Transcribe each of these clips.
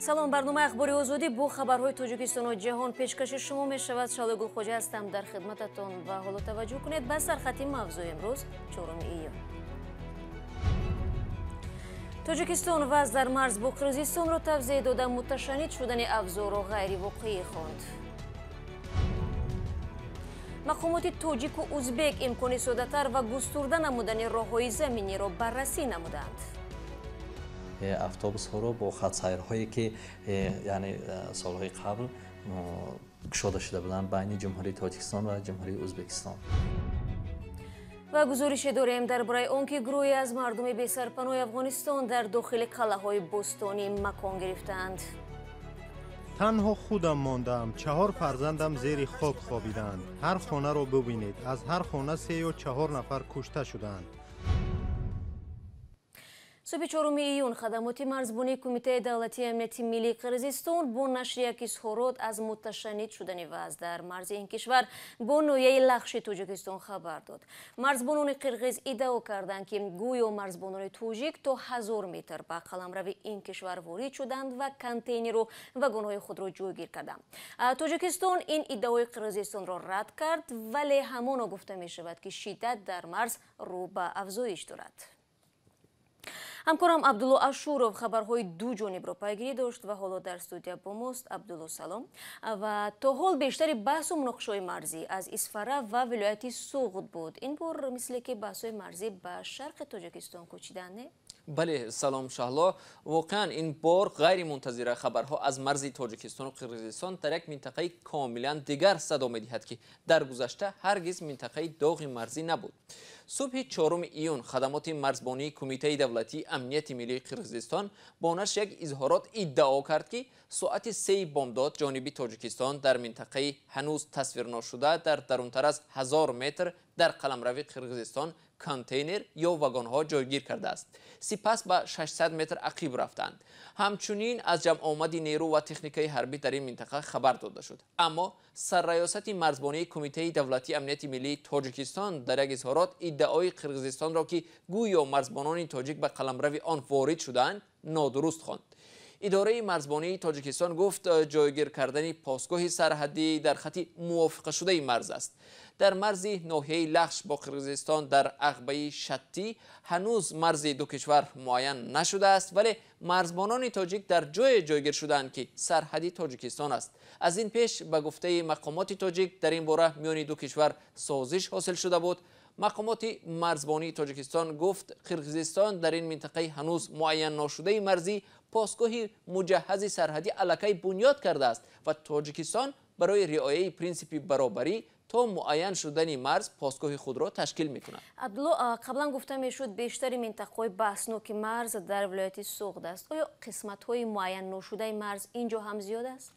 салом, барнома ахбори озодӣ бо хабарҳои Тоҷикистону ҷаҳон пешкаши шумо мешавад. Шалои Гулхоҷа ҳастам дар хидмататон ва ҳоло таваҷҷӯҳ кунед ба сархати мавзӯи имрӯз 4 июн. Тоҷикистон вазъ дар марз бо Қирғизистонро тавзеҳ дода муташаннид шудани авзору ғайривоқеӣ хонд. мақомоти тоҷику узбек имкони содатар ва густурда намудани роҳҳои заминиро баррасӣ намуданд. автобусҳоро бо хатсайрҳое ки яъне солҳои қабл кушода шуда буданд байни ҷумҳурии Тоҷикистон ва ҷумҳурии Ӯзбекистон. ва гузорише дорем дар бораи он ки гурӯҳе аз мардуми бесарпаноҳи Афғонистон дар дохили қалъаҳои бӯстонӣ макон гирифтаанд. танҳо худам мондаам, 4 фарзандам зери хок хобиданд. ҳар хонаро бубинед, аз ҳар хона 3 ё 4 нафар кушта шуданд. субҳи 4 июн хадамоти марзбонии Кумитаи давлатии амнияти миллии Қирғизистон бо нашри як изҳорот аз муташаннид шудани вазъ дар марзи ин кишвар бо ноҳияи Лахши Тоҷикистон хабар дод. Марзбонони қирғиз иддао карданд ки гӯё марзбонони тоҷик то 1000 метр ба қаламрави ин кишвар ворид шуданд ва контейнеру вагонҳои худро ҷойгир карданд. Тоҷикистон ин иддаои Қирғизистонро рад кард, вале ҳамоно гуфта мешавад ки шиддат дар марз рӯ ба афзоиш дорад. ҳамкорам Абдулло Ашуров хабарҳои ду ҷонибро пайгирӣ дошт ва ҳоло дар студия бо мост. Абдулло, салом. Ва то ҳол бештари баҳсу муноқишаҳои марзӣ аз Исфара ва вилояти Суғд буд. Ин бор мисле ки баҳсҳои марзӣ ба шарқи Тоҷикистон кӯчиданд, не? бале, салом Шаҳло. Воқеан ин бор ғайримунтазира хабарҳо аз марзи Тоҷикистону Қирғизистон дар як минтақаи комилан дигар садо медиҳад ки дар гузашта ҳаргиз минтақаи доғи марзӣ набуд. субҳи 4 июн хадамоти марзбонии Кумитаи давлатии амнияти миллии Қирғизистон бо нашр як изҳорот иддао кард ки соати 3 бомдод ҷониби Тоҷикистон дар минтақаи ҳанӯз тасвирношуда дар дарунтар аз 1000 метр дар қаламрави Қирғизистон контейнер ё вагонҳо ҷойгир кардааст. Сипас ба 600 метр ақиб рафтанд. ҳамчунин аз ҷамъомади нерӯ ва техникаи ҳарбӣ дар ин минтақа хабар дода шуд. Аммо сарраёсати марзбонии Кумитаи давлатии амнияти миллии Тоҷикистон дар як изҳорот иддаои Қирғизистонро ки гӯё марзбонони тоҷик ба қаламрави он ворид шуданд нодуруст хонд. идораи марзбонии Тоҷикистон гуфт ҷойгир кардани посгоҳи сарҳадӣ дар хати мувофиқашудаи марз аст. дар марзи ноҳияи Лахш бо Қирғизистон дар ағбаи Шаттӣ ҳанӯз марзи ду кишвар муайян нашудааст, вале марзбонони тоҷик дар ҷое ҷойгир шуданд ки сарҳади Тоҷикистон аст. аз ин пеш ба гуфтаи мақомоти тоҷик дар ин бора миёни ду кишвар созиш ҳосил шуда буд. мақомоти марзбонии Тоҷикистон гуфт Қирғизистон дар ин минтақаи ҳанӯз муайян ношудаи марзӣ посгоҳи муҷаҳҳази сарҳадӣ аллакай бунёд кардааст ва Тоҷикистон барои риояи принсипи баробарӣ то муайян шудани марз посгоҳи худро ташкил мекунад. Абдулло, қаблан гуфта мешуд бештари минтақаҳои баҳсноки марз дар вилояти Суғд аст. оё қисматҳои муайян ношудаи марз инҷо ҳам зиёд аст?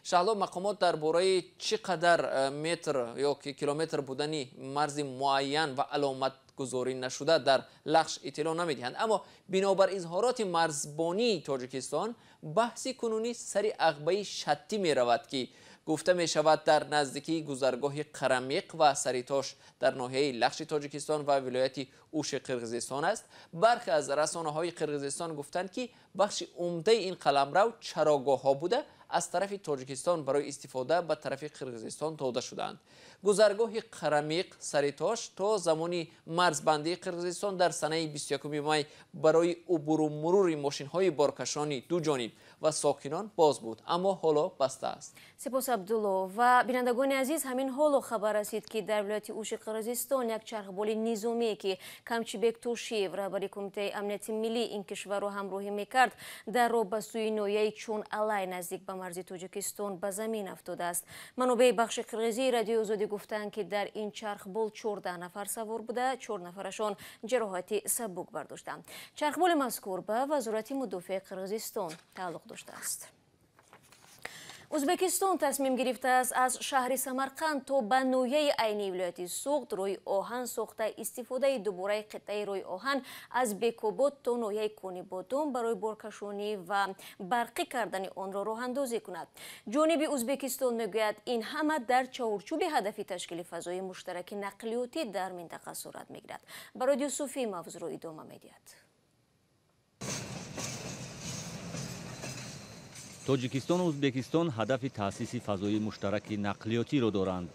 Шаҳло, мақомот дар бораи чӣ қадар метр ё километр будани марзи муайян ва аломатгузорӣ нашуда дар Лахш иттилоъ намедиҳанд, аммо бинобар изҳороти марзбонии Тоҷикистон баҳси кунунӣ сари ағбаи Шаттӣ меравад ки гуфта мешавад дар наздикии гузаргоҳи Қарамиқ ва Саритош дар ноҳияи Лахши Тоҷикистон ва вилояти Уши Қирғизистон аст. бархе аз расонаҳои Қирғизистон гуфтанд ки бахши умдаи ин қаламрав чарогоҳҳо буда аз тарафи Тоҷикистон барои истифода ба тарафи Қирғизистон дода шуданд. гузаргоҳи Қарамиқ, Саритош то замони марзбандии Қирғизистон дар санаи 21 май барои убуру мурури мошинҳои боркашони ду ҷониб ва сокинон боз буд, аммо ҳоло баста аст. Сипос Абдулло. ва бинандагони азиз, ҳамин ҳоло хабар расид ки дар вилояти Уши Қирғизистон як чархболи низомие ки Камчибек Тӯшиев раҳбари Кумитаи амнияти миллӣ ин кишварро ҳамроҳӣ мекард дар роҳ ба сӯи ноҳияи Чун Алай наздик ба марзи Тоҷикистон ба замин афтодааст. манобаи бахши қирғизии радиои озодӣ гуфтанд ки дар ин чархбол 14 нафар савор буда, 4 нафарашон ҷароҳати сабук бардоштанд. чархболи мазкур ба вазорати мудофиаи Қирғизистон тааллуқ доштааст. Ӯзбекистон тасмим гирифтааст аз шаҳри Самарқанд то ба ноҳияи айнии вилояти Суғд рӯи оҳан сохта истифодаи дубораи қитъаи рӯи оҳан аз Бекобод то ноҳияи Конибодон барои боркашонӣ ва барқӣ кардани онро роҳандозӣ кунад. ҷониби Ӯзбекистон мегӯяд ин ҳама дар чаҳорчӯби ҳадафи ташкили фазои муштараки нақлиётӣ дар минтақа сурат мегирад. Барои Юсуфӣ мавзӯъро идома медиҳад. тоҷикистон ва ӯзбекистон ҳадафи таъсиси фазои муштараки нақлиётиро доранд.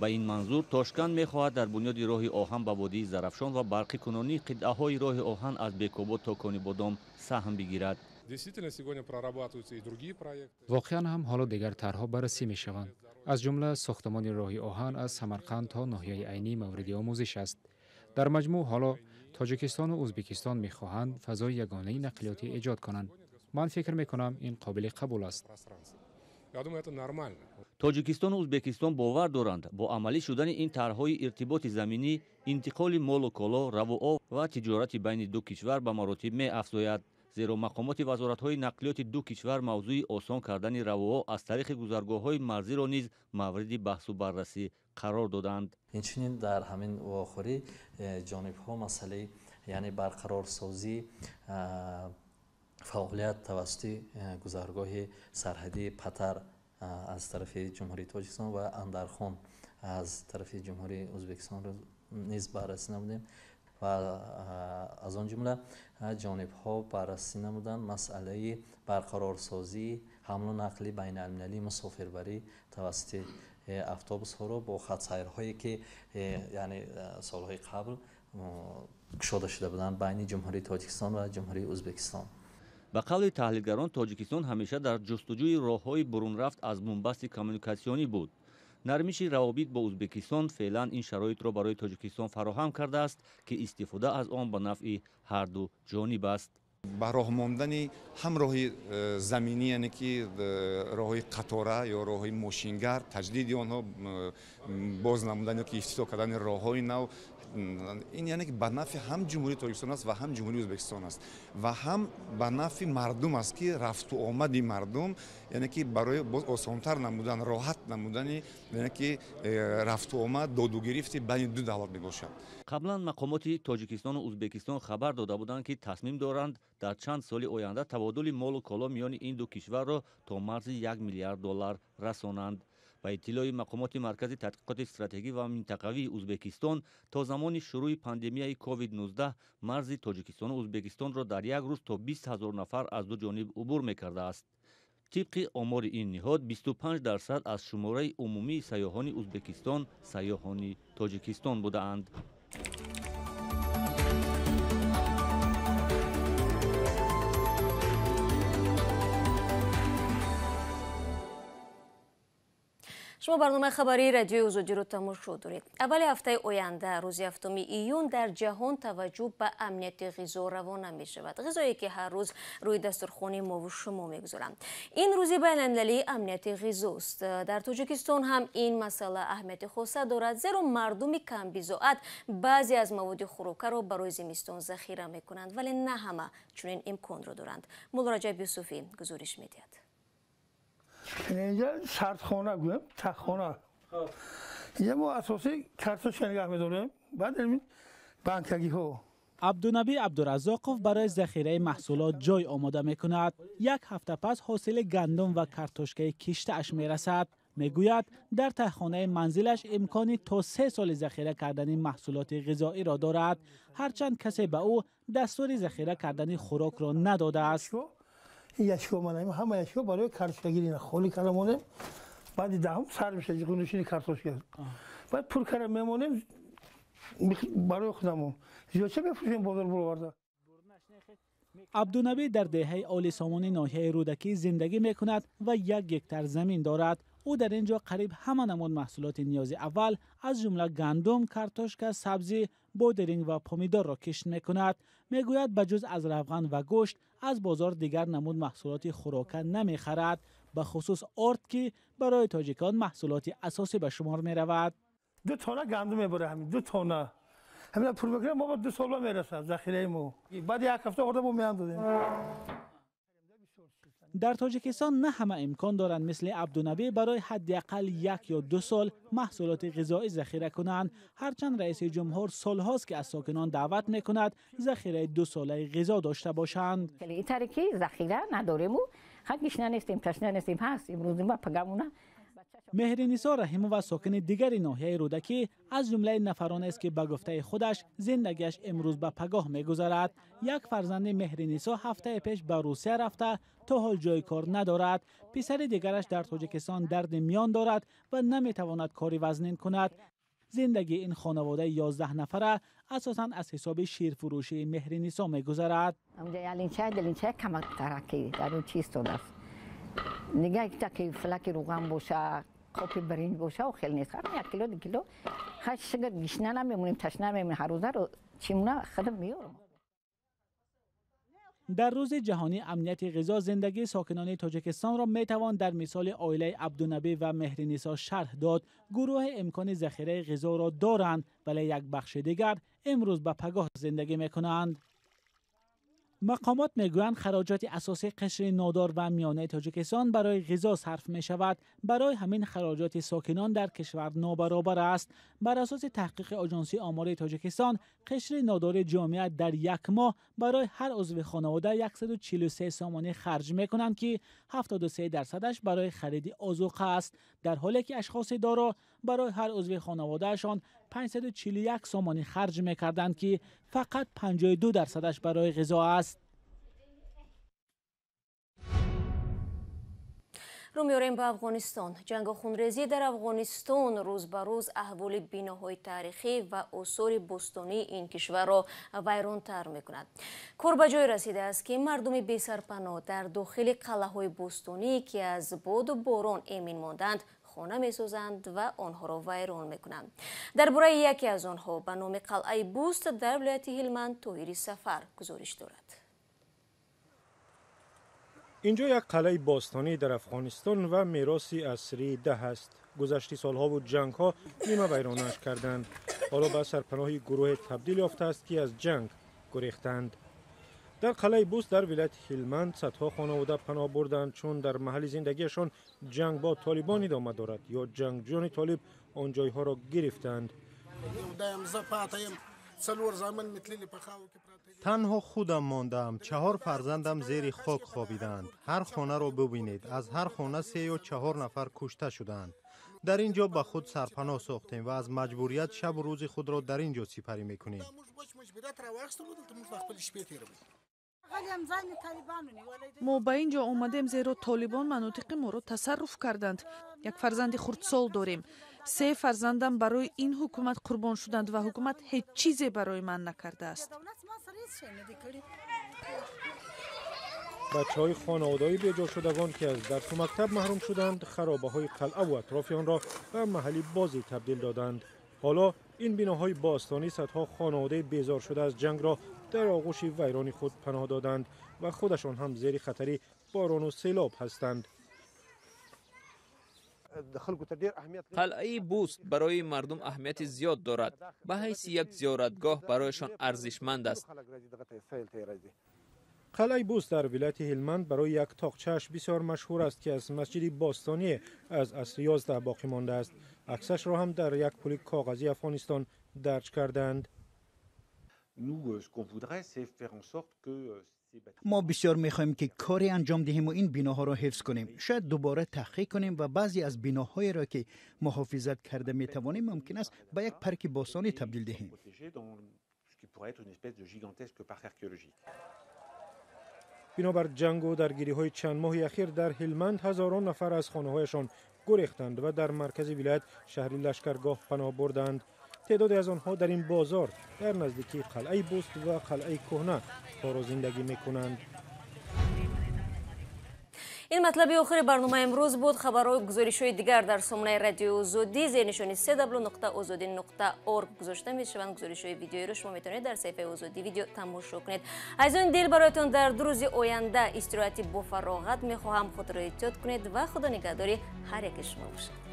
ба ин манзур Тошканд мехоҳад дар бунёди роҳи оҳан ба водии Зарафшон ва барқӣ кунонии қитъаҳои роҳи оҳан аз Бекобод то Конибодом саҳм бигирад. воқеан ҳам ҳоло дигар тарҳо баррасӣ мешаванд. аз ҷумла сохтмони роҳи оҳан аз Самарқанд то ноҳияи айнӣ мавриди омӯзиш аст. дар маҷмӯъ ҳоло тоҷикистон ва ӯзбекистон мехоҳанд фазои ягонаи нақлиётӣ эҷод конанд. ман фикр мекунам ин қобили қабул аст. тоҷикистон ва ӯзбекистон бовар доранд бо амалӣ шудани ин тарҳҳои иртиботи заминӣ интиқоли молу коло, равоо ва тиҷорати байни ду кишвар ба маротиб меафзояд. зеро мақомоти вазоратҳои нақлиёти ду кишвар мавзӯи осон кардани равоо аз тариқи гузаргоҳҳои марзиро низ мавриди баҳсу баррасӣ қарор доданд. инчунин дар ҳамин вохӯрӣ ҷонибҳо масъалаи яъне барқарорсозӣ фаъолият тавассути гузаргоҳи сарҳадии Патар аз тарафи ҷумҳурии Тоҷикистон ва Андархон аз тарафи ҷумҳурии Ӯзбекистонро низ баррасӣ намудем ва аз он ҷумла ҷонибҳо баррасӣ намуданд масъалаи барқарорсозии ҳамлу нақли байналмилалии мусофирбарӣ тавассути автобусҳоро бо хатсайрҳое ки яъне солҳои қабл кушода шуда буданд байни ҷумҳурии Тоҷикистон ва ҷумҳурии Ӯзбекистон. ба қавли таҳлилгарон Тоҷикистон ҳамеша дар ҷустуҷӯи роҳҳои бурунрафт аз бумбасти коммуникатсионӣ буд. нармиши равобит бо Ӯзбекистон феълан ин шароитро барои Тоҷикистон фароҳам кардааст ки истифода аз он ба нафъи ҳарду ҷониб аст. ба роҳ мондани ҳам роҳи заминӣ яъне ки роҳи қатора ё роҳи мошингар таҷдиди онҳо боз намудани ки ифтитоҳ кардани роҳҳои нав ин яъне ки ба нафъи ҳам ҷумҳурии Тоҷикистон аст ва ҳам ҷумҳурии Ӯзбекистон аст ва ҳам ба нафъи мардум аст ки рафту омади мардум яъне ки барои боз осонтар намудан роҳат намудани яъне ки рафту омад доду гирифти байни ду давлат мебошад. қаблан мақомоти Тоҷикистон ва Ӯзбекистон хабар дода буданд ки тасмим доранд дар чанд соли оянда табодули молу коло миёни ин ду кишварро то марзи $1 миллиард расонанд. ба иттилои мақомоти маркази тадқиқоти стратегӣ ва минтақавии Ӯзбекистон то замони шурӯи пандемияи COVID-19 марзи Тоҷикистон ва Ӯзбекистонро дар як рӯз то 20 000 нафар аз ду ҷониб убур мекардааст. тибқи омори ин ниҳод 25% аз шумораи умумии сайёҳони Ӯзбекистон сайёҳони Тоҷикистон будаанд. шумо барнома хабари радиои озодиро тамошо доред. аввали ҳафтаи оянда рӯзи 7 июн дар ҷаҳон таваҷҷӯҳ ба амнияти ғизо равона мешавад. ғизое ки ҳар рӯз рӯи дастурхони мову шумо мегузоранд. ин рӯзи байналмилалии амнияти ғизост. дар Тоҷикистон ҳам ин масъала аҳамияти хоса дорад, зеро мардуми камбизоат баъзе аз маводи хӯрокаро барои зимистон захира мекунанд, вале на ҳама чунин имконро доранд. мулло Раҷаб Юсуфӣ гузориш медиҳад. اینجا سردخانه گویم تخخانه اینجا ما اساسی کارتوش نگاه می‌داریم بعد این بانکگی ها عبدالنبی عبدالرزاقов برای ذخیره محصولات جای آماده می‌کند. یک هفته پس حاصل گندم و کارتوشکای کشته اش می‌رسد. میگوید در تهخانه منزلش امکانی تا 3 سال ذخیره کردن محصولات غذایی را دارد، هرچند کسی به او دستور ذخیره کردن خوراک را نداده است. یشکو منیم همه یشکو برای کارتوشگیری نه خالی کردیم بعد دهم سر میشه گونشینی کارتوشگر بعد پر کردم میمونیم برای خودمون زیاچه بفروشیم بازار برآورده. عبدالنبی در دهه آل سامانی ناحیه رودکی زندگی میکند و 1 هکتار زمین دارد. او در اینجا قریب همه نمود محصولات نیاز اول از جمله گندم، کارتوشک، سبزی، بودرینگ و پومیدور را کشت میکند. میگوید بجز از روغن و گوشت از بازار دیگر نمود محصولات خوراکه نمیخرد، به خصوص آرد که برای تاجیکان محصولات اساسی به شمار میرود. 2 تانه گندم میبره همین 2 تانه همین پروگرام ما 2 سال میرسه ذخیره ما بعد 1 هفته آورده ما میاندازیم. در تاجیکستان نه همه امکان دارند مثل عبدالنبی برای حداقل 1 یا 2 سال محصولات غذایی ذخیره کنند، هرچند رئیس جمهور سالهاست که از ساکنان دعوت میکند ذخیره 2 ساله غذا داشته باشند. این طریقی ذخیره نداریم و خودش ننستیم تشنه نستیم هست امروز ما پگمونه مهرنیسا رحیمووا ساکن دیگر ناحیه رودکی از جمله نفرانی است که به گفته خودش زندگیش امروز به پگاه می‌گذرد. یک فرزند مهرنیسا هفته پیش به روسیه رفته تا حال جای کار ندارد. پسر دیگرش در تاجیکستان درد میان دارد و نمیتواند کاری وزنین کند. زندگی این خانواده 11 نفره اساساً از حساب شیرفروشی مهرنیسا می‌گذرد. دلینچه کمک ترکی در اون چیز تو است. نگاه که فلک روغن باشه، کپی برنج باشه و خیلی نیست. 1 کیلو 2 کیلو. هاش شگر گشنه نمیمونیم، تشنه نمیمونیم. هر روزه رو چیمونه خودم میارم. در روز جهانی امنیت غذا زندگی ساکنان تاجیکستان را میتوان در مثال عائله عبدالنبی و مهرنیسا شرح داد. گروه امکان ذخیره غذا را دارند ولی یک بخش دیگر امروز به پگاه زندگی میکنند. مقامات میگویند خراجات اساسی قشر نادار و میانه تاجیکستان برای غذا صرف می شود. برای همین خراجات ساکنان در کشور نابرابر است. بر اساس تحقیق آژانسی آمار تاجیکستان، قشر نادار جامعه در یک ماه برای هر عضو خانواده 143 سامانه خرج می کنند که 73% برای خرید آذوقه است، در حالی که اشخاص دارا برای هر عضو خانوادهشان 541 سامانه خرج می کردند که فقط 52% برای غذا است. رو میاریم به افغانستان. جنگ و خونریزی در افغانستان روز به روز احوال بناهای تاریخی و آثار باستانی این کشور را ویران‌تر می‌کند. کار به جای رسیده است که مردم بی‌سرپناه در داخل قلعه‌های باستانی که از باد و باران امین ماندند خانه می‌سازند و آنها را ویران می‌کنند. درباره یکی از آنها به نام قلعه بوست در ولایت هلمند طاهری سفر گزارش دارد. اینجا یک قلعه باستانی در افغانستان و میراثی عصری ده است. گذشته سالها و جنگ ها نیمه ویرانش کردند. حالا به سرپناهی گروه تبدیل یافته است که از جنگ گریختند. در قلعه بوست در ولایت هلمند صدها خانواده پناه بردند چون در محل زندگیشان جنگ با طالبان ادامه دارد یا جنگجویان طالب آن جایها را گرفتند. تنها خودم ماندم. 4 فرزندم زیر خاک خوابیدند. هر خانه را ببینید. از هر خانه 3 یا 4 نفر کشته شدند. در اینجا به خود سرپناه ساختیم و از مجبوریت شب و روز خود را در اینجا سپری میکنیم. ما به اینجا آمدیم زیرا طالبان مناطق ما را تصرف کردند. یک فرزند خردسال داریم. 3 فرزندم برای این حکومت قربان شدند و حکومت هیچ چیزی برای من نکرده است. بچه‌های خانواده‌ای بی‌جا شدگان که از درس و مکتب محروم شدند، خرابه‌های قلعه و اطراف آن را به محلی بازی تبدیل دادند. حالا این بناهای باستانی صدها خانواده بیزار شده از جنگ را در آغوش ویرانی خود پناه دادند و خودشان هم زیر خطر باران و سیلاب هستند. قلعه بوست برای مردم اهمیت زیاد دارد. به حیث یک زیارتگاه برایشان ارزشمند است. قلعه بوست در ولایت هلمند برای یک تاقچه‌اش بسیار مشهور است که از مسجد باستانی از عصر 11 باقی مانده است. عکسش را هم در یک پل کاغذی افغانستان درج کردند. ما بسیار می‌خواهیم که کاری انجام دهیم و این بناها را حفظ کنیم. شاید دوباره تحقیق کنیم و بعضی از بناهای را که محافظت کرده می‌توانیم ممکن است به یک پارک باستانی تبدیل دهیم. بنابر جنگ و درگیری‌های چند ماه اخیر در هلمند هزاران نفر از خانه‌هایشان گریختند و در مرکز ولایت شهر لشکرگاه پناه بردند. تعدادی از آنها در این بازار در نزدیکی قلعه بوست و قلعه کهنه کار و زندگی می‌کنند. این مطلب آخر برنامه امروز بود. خبرهای گزارش‌های دیگر در سامانه رادیو آزادی زیر نشانی www.azadi.org گذاشته می‌شوند. گزارش‌های ویدیویی را شما می‌توانید در صفحه آزادی ویدیو تماشا کنید. از این دل برایتان در 2 روز آینده استراحتی با فراغت می‌خواهم. خود را احتیاط کنید و خدا نگهداری هر یک شما باشد.